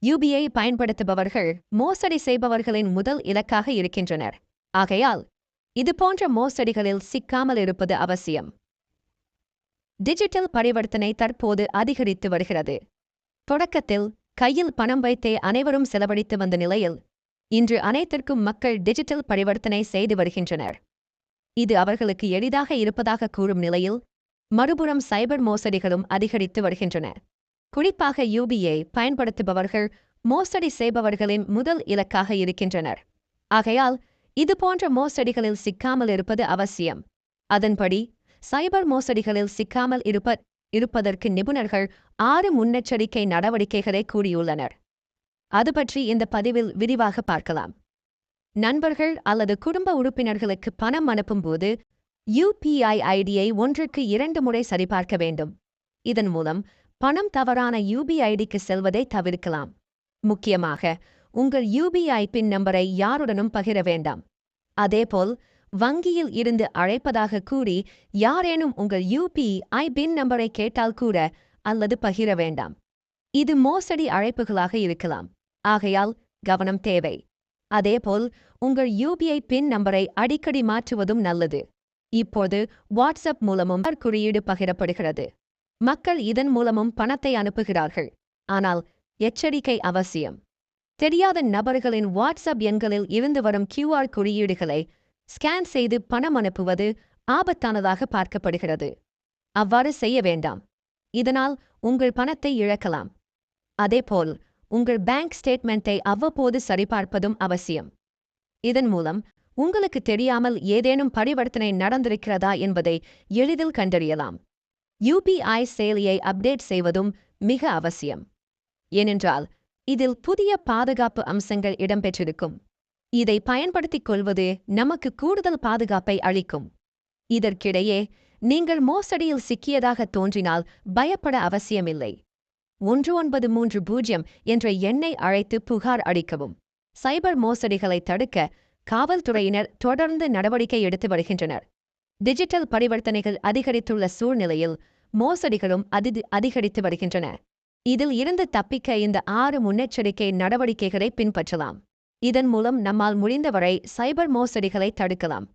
UPI பயன்படுத்துபவர்கள் மோசடி செய்பவர்களின் முதல் இலக்காக இருக்கின்றனர். ஆகையால் இதுபோன்ற மோசடிகளில் சிக்காமல் இருப்பது அவசியம். டிஜிட்டல் பரிவர்த்தனை தற்போது அதிகரித்து வருகிறது. தொடக்கத்தில் கையில் பணம் வைத்தே அனைவரும் செலவழித்து வந்த நிலையில் இன்று அனைத்திற்கும் மக்கள் டிஜிட்டல் பரிவர்த்தனை செய்து வருகின்றனர். இது அவர்களுக்கு எளிதாக இருப்பதாக கூறும் நிலையில் மறுபுறம் சைபர் மோசடிகளும் அதிகரித்து வருகின்றன. குறிப்பாக யுபிஐ பயன்படுத்துபவர்கள் மோசடி செய்பவர்களின் முதல் இலக்காக இருக்கின்றனர். ஆகையால் இதுபோன்ற மோசடிகளில் சிக்காமல் இருப்பது அவசியம். அதன்படி சைபர் மோசடிகளில் சிக்காமல் இருப்பதற்கு நிபுணர்கள் 6 முன்னெச்சரிக்கை நடவடிக்கைகளை கூறியுள்ளனர். அது பற்றி இந்த பதிவில் விரிவாக பார்க்கலாம். நண்பர்கள் அல்லது குடும்ப உறுப்பினர்களுக்கு பணம் அனுப்பும்போது யுபிஐ ஐடியை 1க்கு 2 முறை சரிபார்க்க வேண்டும். இதன் மூலம் பணம் தவறான யுபிஐடிக்கு செல்வதை தவிர்க்கலாம். முக்கியமாக உங்கள் யுபிஐ பின் நம்பரை யாருடனும் பகிர வேண்டாம். அதேபோல் வங்கியில் இருந்து அழைப்பதாக கூறி யாரேனும் உங்கள் யுபிஐ பின் நம்பரை கேட்டால் கூட அல்லது பகிர வேண்டாம். இது மோசடி அழைப்புகளாக இருக்கலாம். ஆகையால் கவனம் தேவை. அதேபோல் உங்கள் யுபிஐ பின் நம்பரை அடிக்கடி மாற்றுவதும் நல்லது. இப்போது வாட்ஸ்அப் மூலமும் குறியீடு பகிரப்படுகிறது. மக்கள் இதன் மூலமும் பணத்தை அனுப்புகிறார்கள். ஆனால் எச்சரிக்கை அவசியம். தெரியாத நபர்களின் வாட்ஸ்அப் எண்களில் இருந்து வரும் QR குறியீடுகளை ஸ்கேன் செய்து பணம் அனுப்புவது ஆபத்தானதாக பார்க்கப்படுகிறது. அவ்வாறு செய்ய வேண்டாம். இதனால் உங்கள் பணத்தை இழக்கலாம். அதேபோல் உங்கள் பேங்க் ஸ்டேட்மெண்ட்டை அவ்வப்போது சரிபார்ப்பதும் அவசியம். இதன் மூலம் உங்களுக்கு தெரியாமல் ஏதேனும் பரிவர்த்தனை நடந்திருக்கிறதா என்பதை எளிதில் கண்டறியலாம். யுபிஐ செயலியை அப்டேட் செய்வதும் மிக அவசியம். ஏனென்றால் இதில் புதிய பாதுகாப்பு அம்சங்கள் இடம்பெற்றிருக்கும். இதை பயன்படுத்திக் கொள்வது நமக்கு கூடுதல் பாதுகாப்பை அளிக்கும். இதற்கிடையே நீங்கள் மோசடியில் சிக்கியதாக தோன்றினால் பயப்பட அவசியமில்லை. 1930 என்ற எண்ணை அழைத்து புகார் அளிக்கவும். சைபர் மோசடிகளை தடுக்க காவல்துறையினர் தொடர்ந்து நடவடிக்கை எடுத்து வருகின்றனர். டிஜிட்டல் பரிவர்த்தனைகள் அதிகரித்துள்ள சூழ்நிலையில் மோசடிகளும் அதிகரித்து வருகின்றன. இதில் இருந்து தப்பிக்க இந்த 6 முன்னெச்சரிக்கை நடவடிக்கைகளை பின்பற்றலாம். இதன் மூலம் நம்மால் முடிந்தவரை சைபர் மோசடிகளை தடுக்கலாம்.